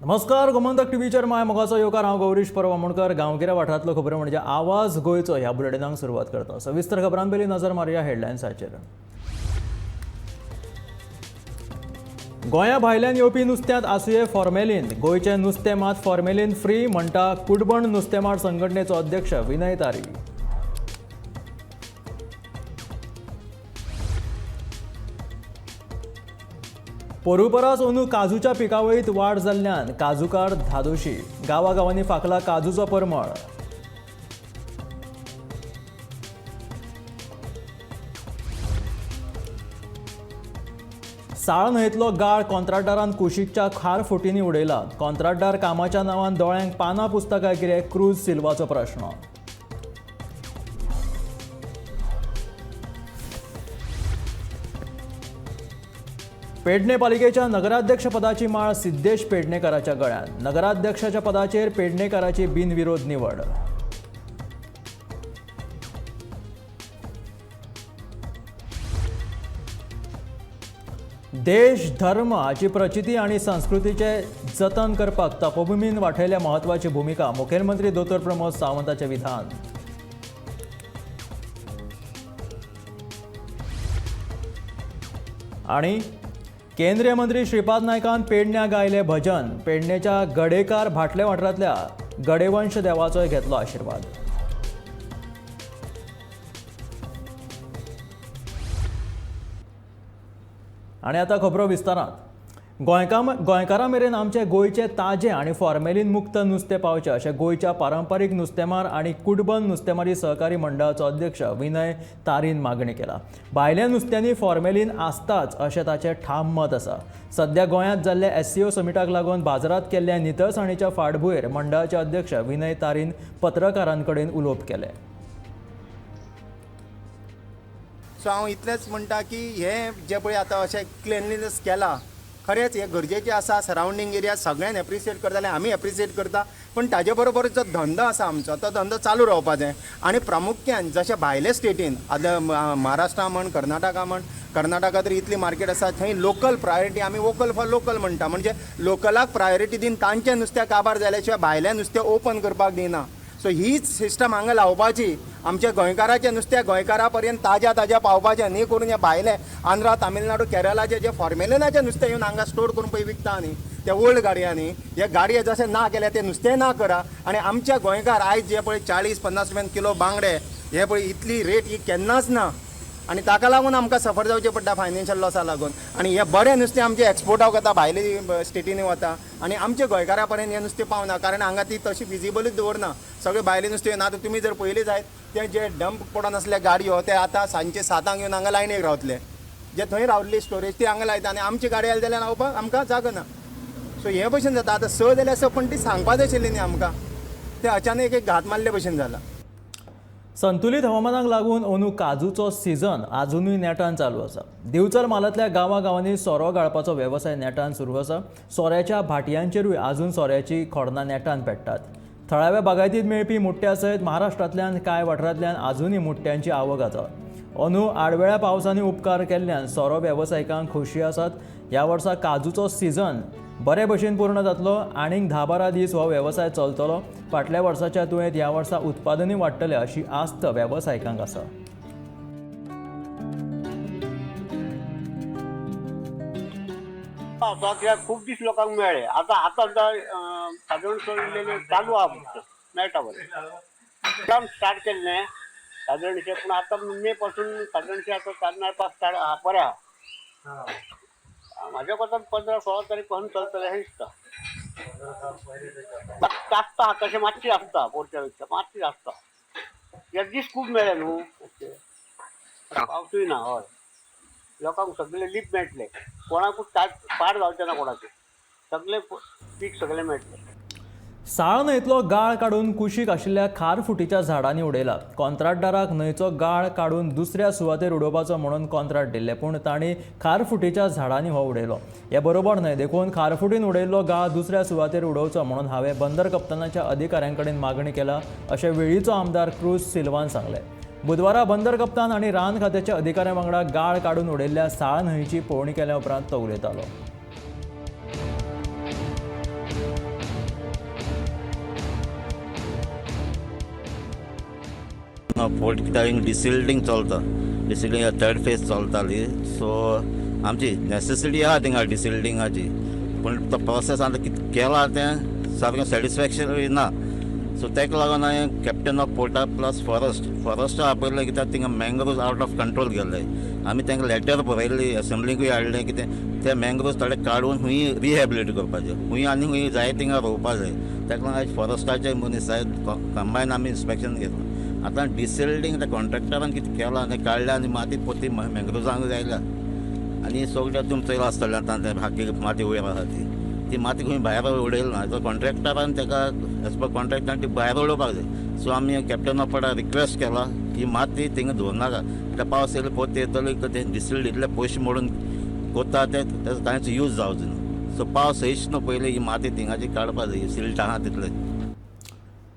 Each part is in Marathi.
नमस्कार, गोमंतक टीव्हीचेर माय मोगाचो येवकार. हांव गौरीश परवामणकर. गांवगिऱ्या वाठारांतलो खबरो म्हणजे आवाज गोंयचो ह्या बुलेटिनाक सुरवात करता. सविस्तर खबरां पयलीं नजर मारया हेडलायन्साचेर. गोंया भायल्यान येवपी नुस्त्यांत आसुये फॉर्मेलिन. गोंयचें नुस्तें मात फॉर्मेलिन फ्री म्हणटा कुडबण नुस्तेमार संघटनेचो अध्यक्ष विनय तारी. पोरू परस अंदू काजूच्या पिकावळीत वाड जाल्ल्यान काजूकार धादोशी. गांवागांवांनी फाकला काजूचो परमळ. साळ न्हंयतलो गाळ कॉन्ट्रॅक्टरान कुशीकच्या खार फुटींनी उडयला. कॉन्ट्रॅक्टर कामाच्या नांवान दोळ्यांक पानां पुसता काय कितें? क्रूज सिल्वाचो प्रश्न. पेडणे पालिकेच्या नगराध्यक्ष पदाची माळ सिद्धेश पेडणेकराच्या गळ्यात. नगराध्यक्षाच्या पदाचेर पेडणेकराची बिनविरोध निवड. देश धर्म हाची प्रचिती आणि संस्कृतीचे जतन करपाक तपोभुमीन वाठयल्या महत्वाची भूमिका. मुखेलमंत्री दोतोर प्रमोद सावंताचे विधान. आणि केंद्रीय मंत्री श्रीपाद नायकान पेडण्यां गायले भजन. पेडणेच्या गडेकार भाटले वाठारांतल्या गडेवंश देवाचोय घेतलो आशिर्वाद. आणि आता खबरो विस्तारांत. गोंयकारां मेरेन आमचे गोंयचे ताजे आनी फॉर्मेलिन मुक्त नुस्तें पावचें अशें गोंयच्या पारंपारीक नुस्तेमार आनी कुडबन नुस्तेमारी सहकारी मंडळाचो अध्यक्ष विनय तारीन मागणी केला. भायल्या नुस्त्यांनी फॉर्मेलिन आसताच अशें ताचें ठाम मत आसा. सध्या गोंयांत जाल्ल्या SCO समिटाक लागून बाजारात केल्ल्या नितळसाणीच्या फाटभुंयेर मंडळाचे अध्यक्ष विनय तारीन पत्रकारां कडेन उलोवप केलें. सो हांव इतलेंच म्हणटा की हे जे पळय आतां अशें क्लिनलीनेस केला खरेंच हे गरजेचें आसा. सरावंडींग एरिया सगळ्यांनी एप्रिशिएट करताले, आमी एप्रिशिएट करता. पण ताजे बरोबर जो धंदो आसा आमचो तो धंदो चालू रावपा जाय. आनी प्रामुख्यान जशें भायले स्टेटीन आतां महाराष्ट्रा म्हण कर्नाटका म्हण, कर्नाटका तरी इतली मार्केट आसा थंय लोकल प्रायोरिटी आमी वोकल फॉर लोकल म्हणटा. म्हणजे लोकलाक प्रायोरिटी दिन तांचे नुस्तें काबार जाल्या शिवाय भायल्या नुस्तें ओपन करपाक दिना. सो हीच सिस्टम हांगा लावपाची. आमच्या गोंयकाराचें नुस्तें गोंयकारा पर्यंत ताज्या पावपाचें, न्ही करून हे भायले आंध्रा तामिळनाडू केरळाचे जे फॉर्मेलिनाचें नुस्तें येवन हांगा स्टोर करून पळय विकता न्ही ते ओल्ड गाडयांनी, हे गाडये जशें ना केले ते नुस्तें ना करा. आनी आमच्या गोंयकार आयज जे पळय 40-50 रुपयान किलो बांगडे हे पळय इतली रेट ही केन्नाच ना. आनी ताका लागून आमकां सफर जावचें पडटा फायनान्शियल लॉसा लागून. आनी हे बरें नुस्तें आमचें एक्सपोर्टाक वता, भायले स्टेटीनी वता आनी आमच्या गोंयकारा पर्यंत हें नुस्तें पावना. कारण हांगा ती तशी विजिबलूच दवरना. सगळे भायले नुस्तें येवन आतां तुमी जर पयलीं जायत ते जे डंप पडून आसले गाडयो ते आतां सांजचे 7 येवन हांगा लायनीक रावतले. जे थंय रावल्ली स्टोरेज ती हांगा लायता आनी आमची गाडी आयली जाल्यार रावपाक आमकां जागो ना. सो हे भशेन जाता. आतां 6 जाल्यार 6 पण ती सांगपा जाय आशिल्ली न्ही आमकां. ते अचानक एक घात मारले भशेन जाला. संतुलित हवामानाक लागून अंदू काजूचो सीझन आजुनूय नेटान चालू आसा. दिवचल मालांतल्या गांवागांवांनी सोरो घालपाचो वेवसाय नेटान सुरू आसा. सोऱ्याच्या भाटयांचेरूय आजून सोऱ्याची खोडणां नेटान पेट्टात. थळाव्या बागायतीत मेळपी मुट्ट्या सयत महाराष्ट्रांतल्यान कांय वाठारांतल्यान आजुनूय मुट्ट्यांची आवक जाता. अंदू आडवेळ्या पावसांनी उपकार केल्ल्यान सोरो वेवसायिकांक खोशी आसात. ह्या वर्सा काजूचो सीझन बरे भशेन पूर्ण जातलो. आनीक 10-12 दीस हो वेवसाय चलतलो. फाटल्या वर्साच्या तुळेंत ह्या वर्सा उत्पादनूय वाडटलें अशी आस्त वेवसायिकांक आसा. खूप दीस लोकांक मेळ्ळे. आतां साधारण चालू आहा फक्त मेळटा बरें. काम स्टार्ट केल्लें साधारणशें, पूण आतां मे पासून साधारणशें आतां चार मेळपाक स्टार्ट बरें आहा. म्हाज्या कोतान 15-16 तारीख पासून चलतलें अशें दिसता. आसता तशें मातशी आसता, पोरच्या पेक्षा मातशी आसता. एक दीस खूब मेळ्ळे न्हू, पावसूय ना. हय, लोकांक सगळे लीप मेळटले. कोणाकूच पाड जावचें ना कोणाचें. सगळे पीक सगळें मेळटलें. साळ न्हंयतलो गाळ काडून कुशीक आशिल्ल्या खार फुटीच्या झाडांनी उडयला. कॉन्ट्रॅक्टराक न्हंयचो गाळ काडून दुसऱ्या सुवातेर उडोवपाचो म्हणून कॉन्ट्रॅक्ट दिल्लें, पूण तांणी खारफुटीच्या झाडांनी हो उडयलो. हे बरोबर न्हय. देखून खारफुटीन उडयल्लो गाळ दुसऱ्या सुवातेर उडोवचो म्हणून हांवें बंदर कप्तानाच्या अधिकाऱ्यां कडेन मागणी केला अशें वेळीचो आमदार क्रूज सिल्वान सांगलें. बुधवारा बंदर कप्तान आनी रान खात्याच्या अधिकाऱ्यां वांगडा गाळ काडून उडयल्ल्या साळ न्हंयची पळोवणी केल्या उपरांत तो उलयतालो. पोर्ट कित्याक डिसिल्डिंग चलता. डिसिल्डिंग 3rd फेज चलताली. सो आमची नेसेसिटी आहा थिंगा डिसिल्डिंगाची. पूण तो प्रोसेस आतां कितें केला तें सारकें सॅटिस्फॅक्शनरी ना. सो तेका लागून हांवें कॅप्टन ऑफ पोर्टा प्लस फॉरेस्ट आपयलें कित्याक थिंगा मँग्रोव्ज आउट ऑफ कंट्रोल गेल्ले. आमी तांकां लेटर बरयल्ली, असेंब्लीकूय हाडलें कितें ते मँग्रोव्ज थोडे काडून खूंय रिहॅबिलिट करपाचें. खूंय आनी खूंय जाय थिंगा रोवपा जाय. ताका लागून आयज फॉरेस्टाचे मनीस आयज कंबायन आमी इन्स्पेक्शन घेतलां. आतां डिसिल्डिंग त्या कॉन्ट्रॅक्टरान कितें केलां तें काडलें आनी माती पोती मँग्रोव्जांक घायल्या. आनी सगळें तुमचें चोयलां आसतलें आतां तें बाकी माती वयर आसा ती माती खंय भायर उडयली ना. तो कॉन्ट्रॅक्टरान ताका एज पर कॉन्ट्रॅक्टान ती भायर उडोवपाक जाय. सो आमी कॅप्टन ऑफ पोर्टाक रिक्वेस्ट केला की माती थिंगा दवरनाका. कित्याक पावस येयलो पोत येतली तें डिसिल्ड इतले पयशे मोडून कोत्ता तेजो कांयच यूज जावचो ना. सो पावस येयच न्हू पयलीं ही माती थिंगाची काडपाक जाय. सिल्ट आहा तितले.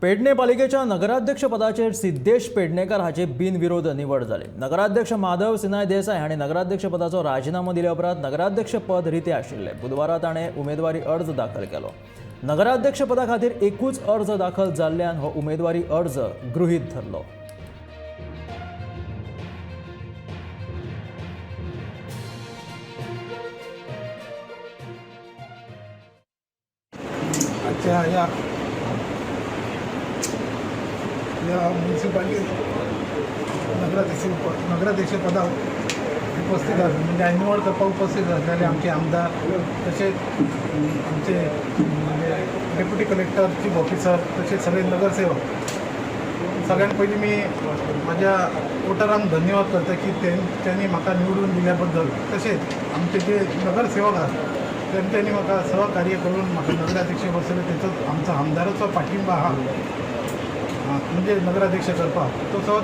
पेडणे पालिकेच्या नगराध्यक्ष पदाचेर सिद्धेश पेडणेकर हाची बिनविरोध निवड जाली. नगराध्यक्ष माधव सिनाय देसाय हांणी नगराध्यक्ष पदाचो राजिनामो दिल्या उपरांत नगराध्यक्ष पद रिते आशिल्लें. बुधवारा ताणें उमेदवारी अर्ज दाखल केलो. नगराध्यक्ष पदा खातीर एकूच अर्ज दाखल जाल्ल्यान हो उमेदवारी अर्ज गृहीत धरलो. आजच्या या म्युन्सिपालिटी नगराध्यक्ष पदावर उपस्थित आहे म्हणजे निवड करपा उपस्थित असलेले आमचे आमदार तसेच आमचे डेप्युटी कलेक्टर चीफ ऑफिसर तसेच सगळे नगरसेवक सगळ्यात पयलीं मी माझ्या वोटरांक धन्यवाद करता की त्यांनी म्हाका निवडून दिल्याबद्दल. तसेच आमचे जे नगरसेवक आहात त्यांनी म्हाका सहकार्य करून म्हाका नगराध्यक्ष बसयले. तेचो आमचा आमदाराचो पाठिंबा आहा म्हणजे नगराध्यक्ष करपाक. तसोच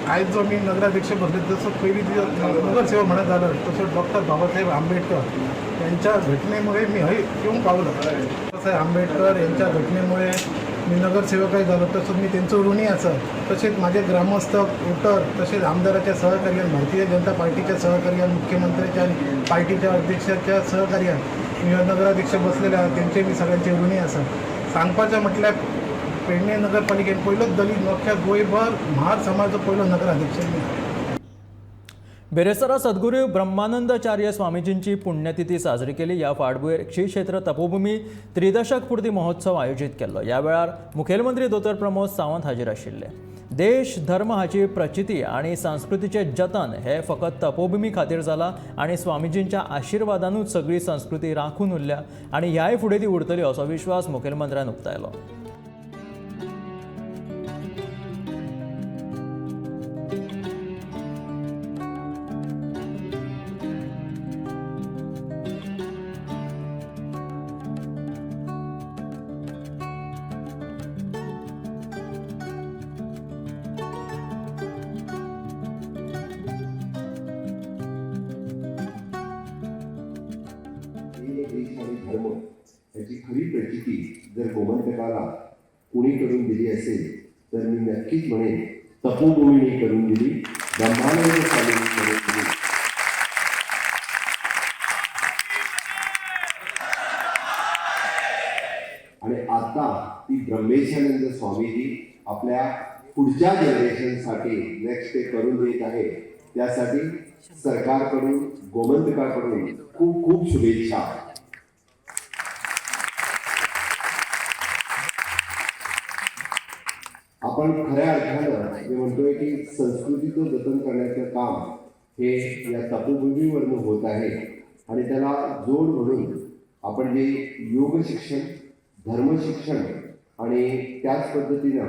आयज जो मी नगराध्यक्ष बसले जसो पयलीं नगरसेवक म्हणत जालो तसो डॉक्टर बाबासाहेब आंबेडकर यांच्या घटनेमुळे मी हय येऊन पावलो. बाबासाहेब आंबेडकर यांच्या घटनेमुळे मी नगरसेवकय झालो. तसोच मी त्यांचो ऋणी आसा. तसेच माझे ग्रामस्थ वोटर तसेच आमदाराच्या सहकार्यान भारतीय जनता पार्टीच्या सहकार्यान मुख्यमंत्र्याच्या आणि पार्टीच्या अध्यक्षाच्या सहकार्यान मी नगराध्यक्ष बसलेले आहात त्यांचे मी सगळ्यांचे ऋणी आसा. सांगपाचें म्हटल्यार पेडणे नगरपालिकेन पयलोच दलित अख्ख्या गोंयभर महार समाजाचो पयलो नगराध्यक्ष मी. बेरेस्तारा सद्गुरू ब्रह्मानंदचार्य स्वामीजींची पुण्यतिथी साजरी केली. ह्या फाटभुंयेर श्री क्षेत्र तपोभूमी त्रिदशक पूर्ती महोत्सव आयोजीत केल्लो. ह्या वेळार मुखेलमंत्री दोतोर प्रमोद सावंत हाजीर आशिल्ले. देश धर्म हाची प्रचिती आणि संस्कृतीचे जतन हे फकत तपोभूमी खातीर जाला आणि स्वामीजींच्या आशिर्वादानूच सगळी संस्कृती राखून उरल्या आणि ह्याय फुडें ती उरतली असो विश्वास मुखेलमंत्र्यान उक्तायलो. देश आणि धर्म याची खरी प्रचिती जर गोमंतकाला कुणी करून दिली असेल तर मी नक्कीच म्हणेन तपोभूमीने करून दिली, ब्रह्मानंद स्वामींनी करून दिली. आणि आता ती ब्रह्मेशानंद स्वामीजी आपल्या पुढच्या जनरेशनसाठी नेक्स्ट ते करून देत आहे. त्यासाठी सरकारकडून गोमंतकाकडून खूप खूप शुभेच्छा. आपण खऱ्या अर्थानं मी म्हणतोय की संस्कृतीचं जतन करण्याचं काम हे या तपोभूमीवरनं होत आहे. आणि त्याला जोड म्हणून आपण जे योग शिक्षण, धर्म शिक्षण आणि त्याच पद्धतीनं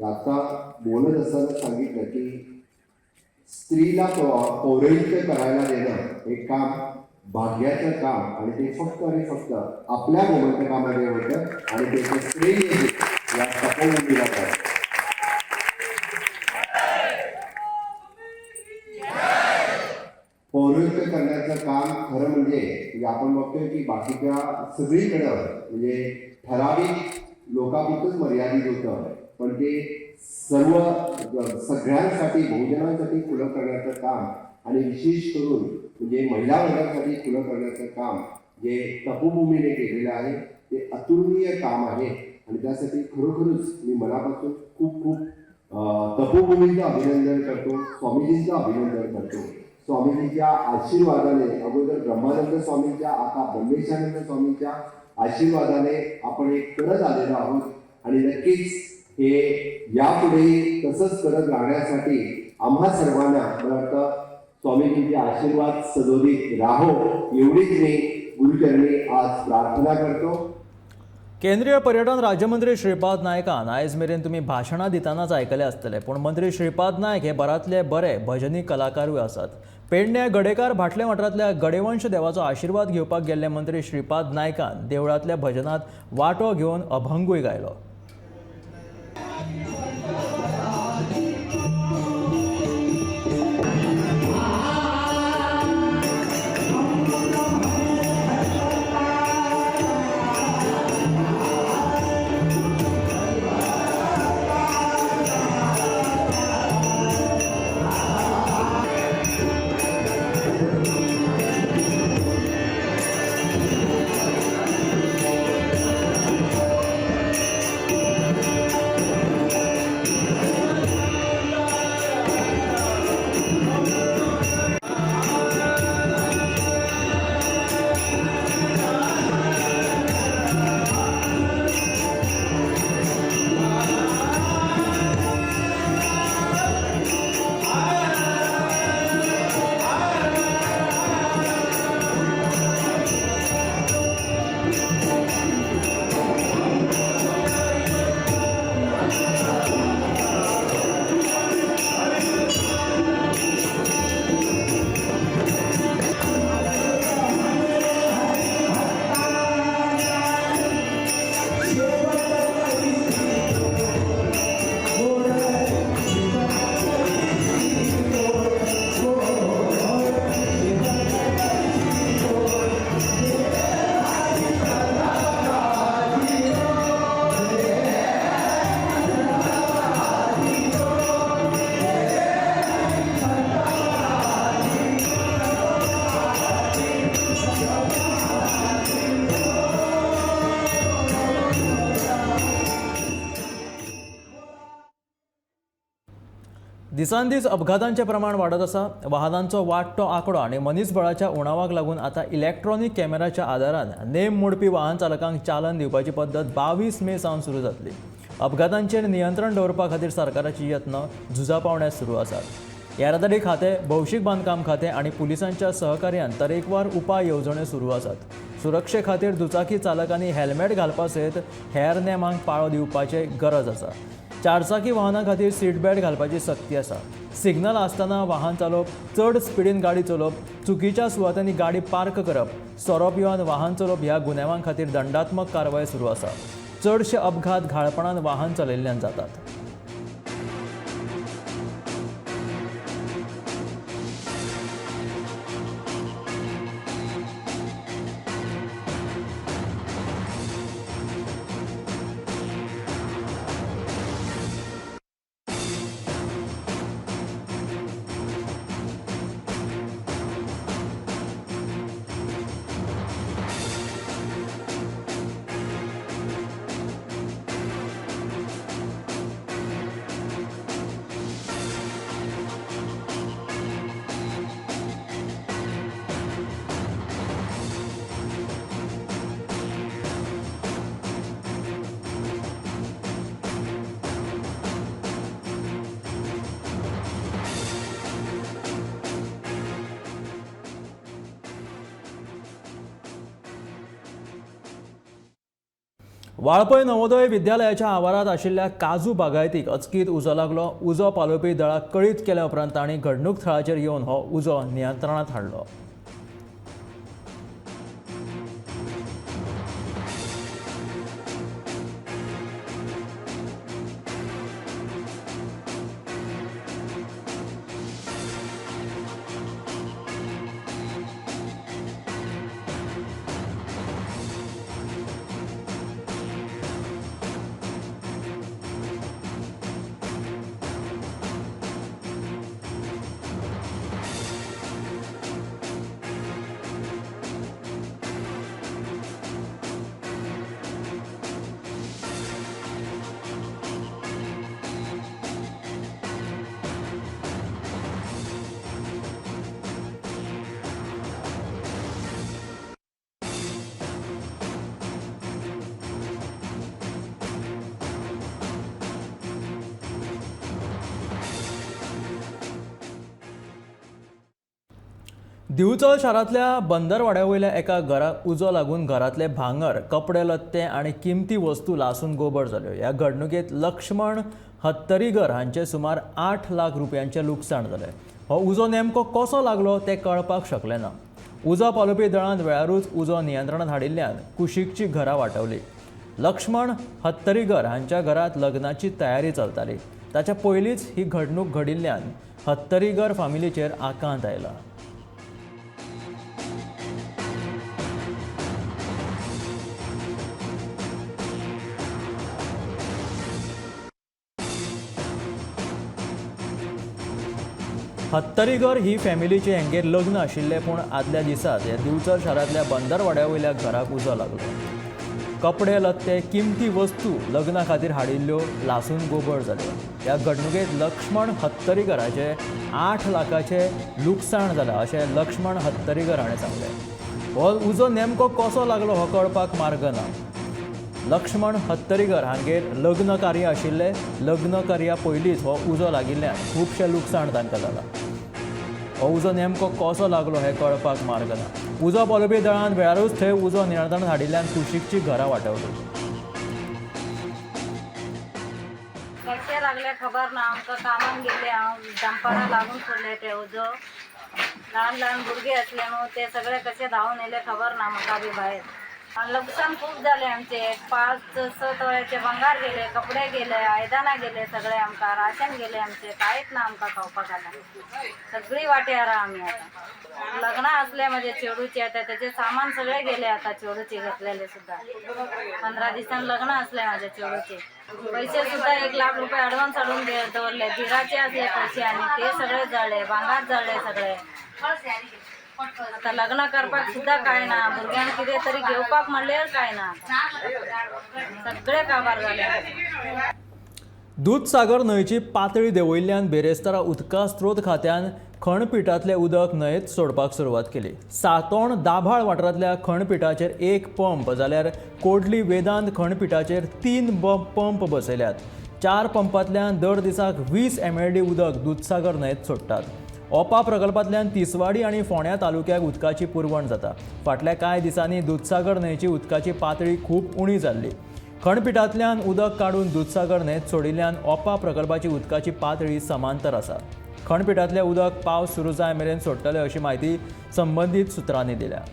आता बोलत असताना सांगितलं की स्त्रीला पौरोहित्य करायला देणं हे काम भाग्याचं काम आणि ते फक्त आणि फक्त आपल्या गोमंतकामध्ये होतं आणि त्याचं श्रेय या तपोभूमीला जातं. पौरोहित्य करण्याचं काम खरं म्हणजे आपण बघतोय की बाकीच्या सगळीकडं म्हणजे ठराविक लोकांपुरतंच मर्यादित होतं, पण ते सर्व सगळ्यांसाठी बहुजनांसाठी खुलं करण्याचं काम आणि विशेष करून म्हणजे महिला वर्गासाठी खुलं करण्याचं काम जे तपोभूमीने केलेलं आहे ते अतुलनीय काम आहे. आणि त्यासाठी खरोखरच मी मनापासून खूप खूप तपोभूमीचं अभिनंदन करतो, स्वामीजींचं अभिनंदन करतो. स्वामीजींच्या आशीर्वादाने, अगोदर ब्रह्मानंद स्वामींच्या, आता ब्रह्मेशानंद स्वामींच्या आशीर्वादाने आपण हे करत आलेलो आहोत आणि नक्कीच हे यापुढे तसंच करत राहण्यासाठी आम्हा सर्वांना मला वाटतं स्वामीजींचे आशीर्वाद सदोदित राहो एवढीच मी गुरुचरणी आज प्रार्थना करतो. केंद्रीय पर्यटन राज्यमंत्री श्रीपाद नायकान आयज मेरेन तुम्ही भाशणां दितानाच आयकले आसतले, पूण मंत्री श्रीपाद नायक हे बरातले बरे भजनी कलाकारूय आसात. पेडणे गडेकार भाटले वाठारांतल्या गडेवंश देवाचो आशीर्वाद घेवपाक गेल्ले मंत्री श्रीपाद नायकान देवळांतल्या भजनांत वांटो घेवन अभंगूय गायलो. दिसान दीस अपघातांचे प्रमाण वाढत आसा. वाहनांचो वाडटो आंकडो आनी मनीसबळाच्या उणावाक लागून आतां इलेक्ट्रॉनिक कॅमेराच्या आदारान नेम मोडपी वाहन चालकांक चालन दिवपाची पद्दत 22 मे सावन सुरू जातली. अपघातांचेर नियंत्रण दवरपा खातीर सरकाराची यत्न झुजा पावण्यात सुरू आसात. येरादारी खातें, भौशीक बांदकाम खातें आनी पुलिसांच्या सहकार्यान तरेकवार उपाय येवजण्यो सुरू आसात. सुरक्षे खातीर दुचाकी चालकांनी हेल्मेट घालपा सयत हेर नेमांक पाळो दिवपाची गरज आसा. चारचाकी वाहनां खातीर सीट बेल्ट घालपाची सक्ती आसा. सिग्नल आसतना वाहन चालोवप, चड स्पिडीन गाडी चलोवप, चुकीच्या सुवातांनी गाडी पार्क करप, सोरोप येवन वाहन चलोवप ह्या गुन्यांवां खातीर दंडात्मक कारवाय सुरू आसा. चडशे अपघात घाळपणान वाहन चलयिल्ल्यान जातात. वाळपय नवोदय विद्यालयाच्या आवारात आशिल्ल्या काजू बागायतीक अचकीत उजो लागलो. उजो पालोवपी दळाक कळीत केल्या उपरांत तांणी घडणूक थळाचेर येवन हो उजो नियंत्रणांत हाडलो. दिवचल शारांतल्या बंदरवाड्या वयल्या एका घराक उजो लागून घरातले भांगर, कपडे लत्ते आणि किमती वस्तू लासून गोबड जाल्यो. ह्या घडणुकेत लक्ष्मण हत्तरीकर हांचे सुमार 8 लाख रुपयांचे लुकसाण जाले. हो उजो नेमको कसो लागलो ते कळपाक शकले ना. उजो पालोवपी दळान वेळारूच उजो नियंत्रणात हाडिल्ल्यान कुशीकची घरां वाटावली. लक्ष्मण हत्तरीकर हांच्या घरात लग्नाची तयारी चलताली. ताच्या पयलींच ही घडणूक घडिल्ल्यान हत्तरीकर फामिलीचेर आकांत आयला. हत्तरीकर ही फॅमिलीचे हेंगेर लग्न आशिल्लें, पूण आदल्या दिसात ह्या दिवचल शारांतल्या बंदरवाड्या वयल्या घराक उजो लागलो. कपडे लत्ते, किमती वस्तू लग्ना खातीर हाडिल्ल्यो लासून गोबड जाल्यो. ह्या घडणुकेत लक्ष्मण हत्तरीकराचे 8 लाखाचे लुकसाण जालां अशें लक्ष्मण हत्तरीकर हाणें सांगलें. हो उजो नेमको कसो लागलो हो कळपाक मार्ग ना. लक्ष्मण हत्तरीकर हांगेर लग्न कार्य आशिल्लें. लग्न कार्या पयलींच हो उजो लागिल्ल्यान खुबशें लुकसाण तांकां जालां. हो उजो नेमको कसो लागलो हें कळपाक मार्ग ना. उजो पालोवपी दळान वेळारूच थंय उजो नियंत्रणांत हाडिल्ल्यान कुशीकची घरां वाटावली. कशें लागले खबर ना. आमकां कामाक गेले, हांव दंपारा लागून सोडले ते उजो. ल्हान ल्हान भुरगे असले न्हू, ते सगळे कशे धांवन येयले खबर ना म्हाका बी भायर. आणि लुकसाण खूप झाले आमचे. 5-6 तोळ्याचे भंगार गेले, कपडे गेले, आयदनां गेले, सगळे आमकां राशन गेले आमचे. कांयच ना आमकां खावपाक आतां. सगळी वाट्यार आमी आतां. लग्न असले माझे चेडूचे, आता त्याचे सामान सगळे गेले आता चेडूचे घेतलेले सुद्धा. 15 दिसान लग्न असले माझ्या चेडूचे. पैसे सुद्धा 1 लाख रुपये ॲडव्हान्स हाडून दवरले. दिराचे असले पैसे आणि ते सगळे जळले, भांगार जळले सगळे. आता लग्न करपाक सुद्धा काय ना. भुरग्यांक कितें तरी घेवपाक म्हणल्यार काय ना. सगळे काबार जाले. दूधसागर न्हंयची पातळी देंवयल्ल्यान बेरेस्तारा उदका स्त्रोत खात्यान खणपिटांतलें उदक न्हंयेत सोडपाक सुरवात केली. सातोण दाभाळ वाठारांतल्या खणपिटाचेर 1 पंप जाल्यार कोडली वेदांत खणपिटाचेर 3 पंप बसयल्यात. 4 पंपांतल्यान दर दिसाक 20 MLD उदक दूधसागर न्हंयेत सोडटात. ओपा प्रकल्पांतल्यान तिसवाडी आनी फोंड्या तालुक्याक उदकाची पुरवण जाता. फाटल्या कांय दिसांनी दूधसागर न्हंयची उदकाची पातळी खूब उणी जाल्ली. खणपिटांतल्यान उदक काडून दूधसागर न्हंयेत सोडिल्ल्यान ओपा प्रकल्पाची उदकाची पातळी समांतर आसा. खणपिटांतलें उदक पावस सुरू जाय मेरेन सोडटले अशी माहिती संबंदीत सुत्रांनी दिल्या.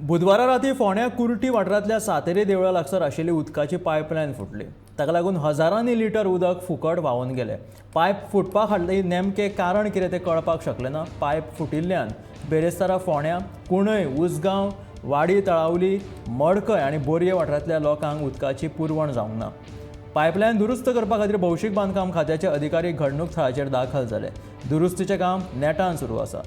बुधवारा राती फोंड्या कुर्टी वाठारांतल्या सातेरी देवळा लागसार आशिल्ली उदकाची पायपलायन फुटली. ताका लागून हजारांनी लिटर उदक फुकट व्हांवून गेले. पायप फुटपाक हाडलें नेमकें कारण कितें तें कळपाक शकलें ना. पायप फुटिल्ल्यान बेरेस्तारा फोंड्या, कुणय, उसगांव, वाडी तळावली, मडकय आनी बोरये वाठारांतल्या लोकांक उदकाची पुरवण जावंक ना. पायपलायन दुरुस्त करपा खातीर भौशीक बांदकाम खात्याचे अधिकारी घडणूक थळाचेर दाखल जाले. दुरुस्तीचें काम नेटान सुरू आसा.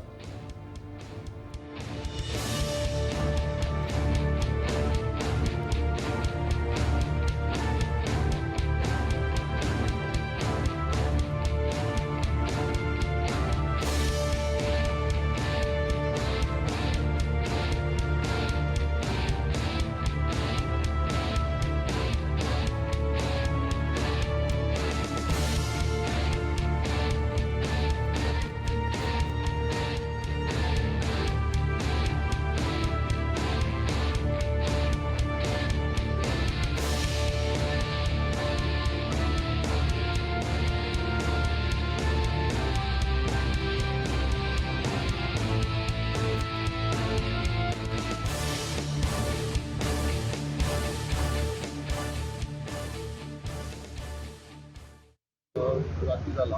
राती जाला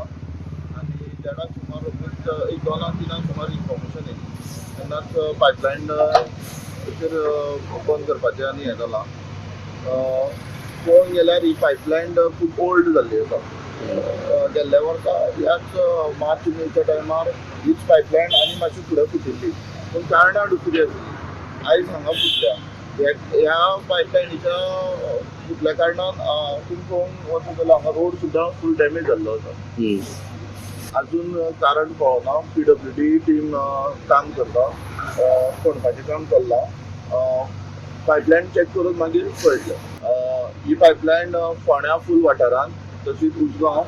आनी देडाक सुमार रोखडीच एक 2-3 सुमार इन्फॉर्मेशन येयली तेन्नाच पायपलायन ताचेर बंद करपाचें आनी हें जालां. पळोवंक गेल्यार ही पायपलायन खूब ओल्ड जाल्ली आसा. गेल्ल्या वर्सा ह्याच मार्च मेच्या टायमार हीच पायपलायन आनी मातशी फुडें फुटिल्ली पूण कारणां दुसरी आसली. आयज हांगा फुटल्या ह्या पायपलायनीच्या फुटल्या कारणान तुमी पळोवंक वचत जाल्यार हांगा रोड सुद्दां फूल डॅमेज जाल्लो आसा. अजून कारण कळना. PWD टीम काम करता, खणपाचें काम चल्लां. पायपलायन चॅक करून मागीर कळटलें. ही पायपलायन फोंड्या फूल वाठारांत तशीच उजगांव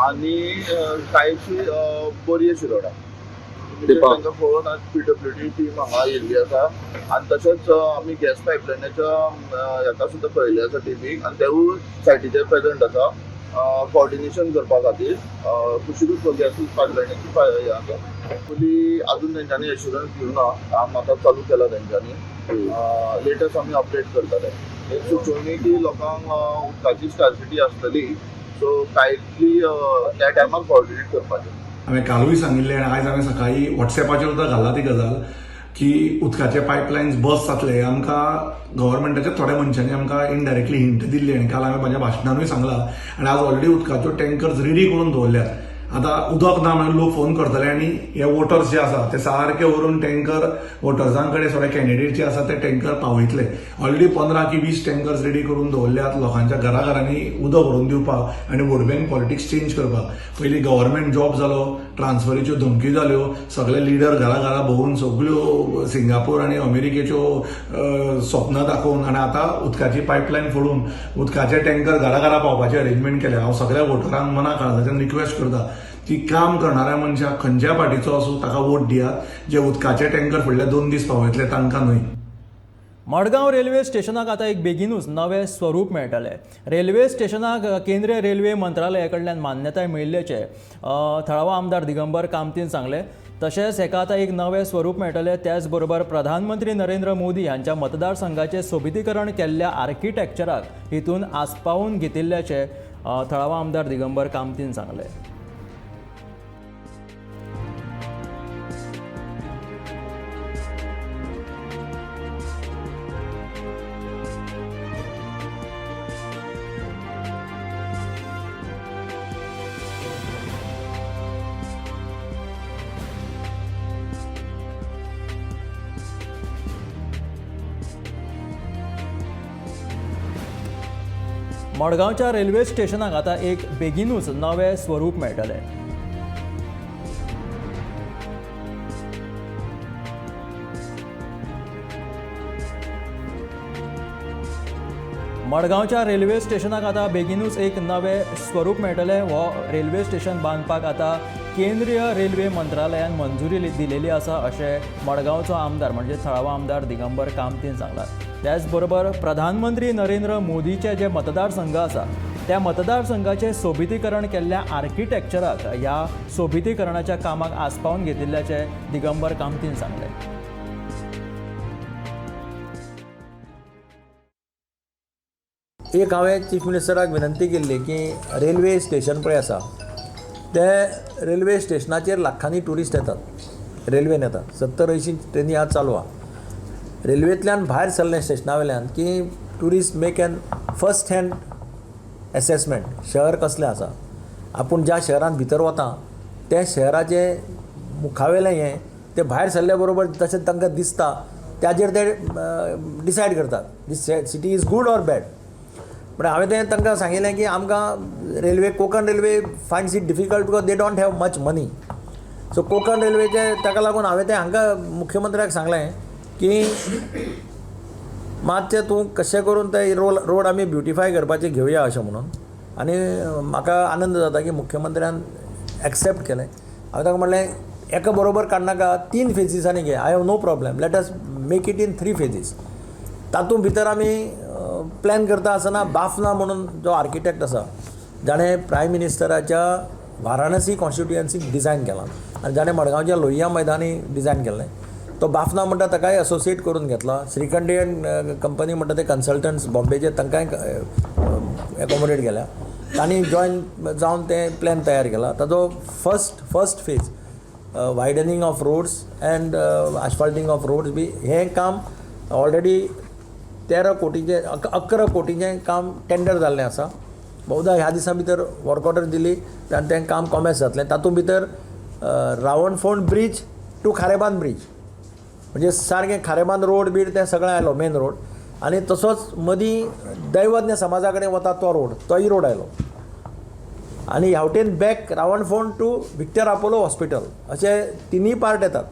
आनी कांयशी बोरये शिरोडा तांकां पळोवन आज PWD टीम हांगा येयल्ली आसा. आनी तशेंच आमी गॅस पायपलायनाच्या हेका सुद्दां कळयल्ली आसा टिमीक आनी तेवूय सायटीचेर प्रेजंट आसा कोऑर्डिनेशन करपा खातीर. कुशीकूच गॅस पायपलायनाची हें आसा. एक्चुली अजून तेंच्यांनी एश्युरन्स दिवना. काम आतां चालू केला तेंच्यांनी. लेटस्ट आमी अपडेट करतले. एक सुचोवणी की लोकांक उदकाची स्कार्सिटी आसतली सो कायटली त्या टायमार कोऑर्डिनेट करपाचें. हांवें कालूय सांगिल्लें आनी आयज हांवें सकाळी वॉट्सॅपाचेर सुद्दां घाल्ला ती गजाल की उदकाचे पायपलायन्स बस जातले आमकां गव्हर्मेंटाच्या थोड्या मनशांनी आमकां इनडायरेक्टली हिंट दिल्ली आनी काल हांवें म्हाज्या भाशणानूय सांगलां आनी आज ऑलरेडी उदकाच्यो टँकर्स रेडी करून दवरल्यात. आतां उदक ना म्हणून लोक फोन करतले आनी हे वोटर्स जे आसा ते सारके व्हरून टँकर वोटर्सां कडेन सगळे कॅन्डिडेट जे आसा ते टँकर पावयतले. ऑलरेडी 15 की 20 टँकर्स रेडी करून दवरल्यात लोकांच्या घराघरांनी उदक व्हरून दिवपाक आनी वोट बँक पॉलिटिक्स चेंज करपाक. पयलीं गव्हर्मेंट जॉब जालो, ट्रान्सफरीच्यो धमकी जाल्यो, सगळे लिडर घरा भोंवून सगळ्यो सिंगापूर आनी अमेरिकेच्यो स्वप्नां दाखोवन आनी आतां उदकाची पायपलायन फोडून उदकाचे टँकर घरा पावपाचें अरेंजमेंट केलें. हांव सगळ्या वोटरांक मना काळजाच्यान रिक्वेस्ट करता की काम करणाऱ्या मनशाक खंयच्या पार्टीचो आसूं ताका वोट दियात. जे उदकाचे टँकर फुडल्या 2 दीस पावयतले तांकां न्हय. मडगांव रेल्वे स्टेशनाक आतां एक बेगीनूच नवें स्वरूप मेळटलें. रेल्वे स्टेशनाक केंद्रीय रेल्वे मंत्रालया कडल्यान मान्यताय मेळिल्ल्याचें थळावा आमदार दिगंबर कामतीन सांगलें. तशेंच हेका आतां एक नवें स्वरूप मेळटलें. त्याच बरोबर प्रधानमंत्री नरेंद्र मोदी हांच्या मतदारसंघाचें सोबितीकरण केल्ल्या आर्किटेक्चराक हितून आस्पावून घेतिल्ल्याचें थळावा आमदार दिगंबर कामतीन सांगलें. मडगांवच्या रेल्वे स्टेशनाक आतां एक बेगीनूच नवें स्वरूप मेळटलें. मडगांवच्या रेल्वे स्टेशनाक आतां बेगीनूच एक नवें स्वरूप मेळटलें. हो रेल्वे स्टेशन बांदपाक आतां केंद्रीय रेल्वे मंत्रालयान मंजुरी दिलेली आसा अशें मडगांवचो आमदार म्हणजे थळावा आमदार दिगंबर कामतीन सांगला. त्याच बरोबर प्रधानमंत्री नरेंद्र मोदीचे जे मतदारसंघ आसा त्या मतदारसंघाचें सोबितीकरण केल्ल्या आर्किटेक्चराक ह्या सोबितीकरणाच्या कामाक आस्पावून घेतिल्ल्याचें दिगंबर कामतीन सांगलें. एक हांवें चीफ मिनिस्टराक विनंती केल्ली की रेल्वे स्टेशन पळय आसा ते रेल्वे स्टेशनाचेर लाखांनी ट्युरिस्ट येतात, रेल्वेन येतात. 70-80 ट्रेनी आज चालू आहा. रेल्वेंतल्यान भायर सरलें स्टेशना वयल्यान की tourist make an first hand assessment शहर कसलें आसा. आपूण ज्या शहरान भितर वता त्या शहराचें मुखावेलें हें ते भायर सरल्या बरोबर तशें तांकां दिसता त्याचेर ते डिसायड करतात this city is good or bad. पण हांवें तें तांकां सांगिल्लें की आमकां railway Konkan railway finds it difficult because they don't have much money. So Konkan रेल्वेचे ताका लागून हांवें तें हांकां मुख्यमंत्र्याक सांगलें की मातशें तूं कशें करून ते रोड आमी ब्युटिफाय करपाचें घेवया अशें म्हणून. आनी म्हाका आनंद जाता की मुख्यमंत्र्यान एक्सेप्ट केलें. हांवें ताका म्हणलें एका बरोबर काडनाका 3 फेजीसांनी घे. I have no problem. Let us make it in 3 phases. तातूंत भितर आमी प्लॅन करता आसतना बाफना म्हणून जो आर्किटेक्ट आसा जाणें प्रायम मिनिस्टराच्या वाराणसी कॉन्स्टिट्युएन्सीक डिझायन केलां आनी जाणें मडगांवच्या लोहिया मैदानी डिझायन केल्लें. तो बाफना म्हणटा ताकाय असोसिएट करून घेतला. श्रीखंडी कंपनी म्हणटा ते कन्सल्टंट्स बॉम्बेचे तांकांय एकोमोडेट केल्या. तांणी जॉयन जावन ते प्लॅन तयार केला ताजो first phase widening of roads and asphalting of roads बी हें काम ऑलरेडी 11 कोटीचें काम टेंडर जाल्लें आसा. बहुधा ह्या दिसा भितर वर्क ऑर्डर दिली आनी तें काम कॉमेस जातलें. तातूंत भितर Ravanfond bridge to Kharebandh bridge म्हणजे सारकें खारेबांद रोड बीड तें सगळें आयलो मेन रोड आनी तसोच मदीं दैवज्ञ समाजा कडेन वता तो रोड तोय रोड आयलो आनी ह्यावटेन back Rawanfond to Victor Apollo hospital अशे तिनूय पार्ट येतात.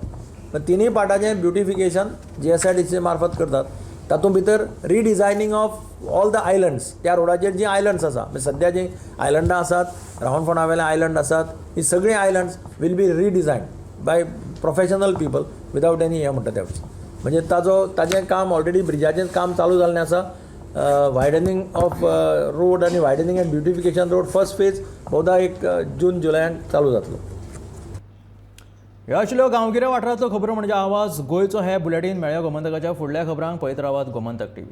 तिनूय पार्टाचें ब्युटिफिकेशन GSIDC मार्फत करतात. तातूंत भितर रिडिझायनींग ऑफ ऑल द आयलंड्स त्या रोडाचेर जी आयलंड्स आसा म्हणजे सद्या जी आयलंडां आसात रावणफोंडा वेले आयलंड आसात ही सगळीं islands will be redesign by professional people without any हें म्हणटा त्या म्हणजे ताजें काम ऑलरेडी ब्रिजाचें काम चालू जाल्लें आसा. वायडनिंग ऑफ रोड आनी widening and beautification road first phase बहुधा एक जून जुलयान चालू जातलो. ह्यो आशिल्ल्यो गांवगिऱ्या वाठारांतल्यो खबरो म्हणजे आवाज गोंयचो हे बुलेटीन मेळ्ळ्या गोमंतकाच्या फुडल्या खबरांक पळयत रावात गोमंतक TV.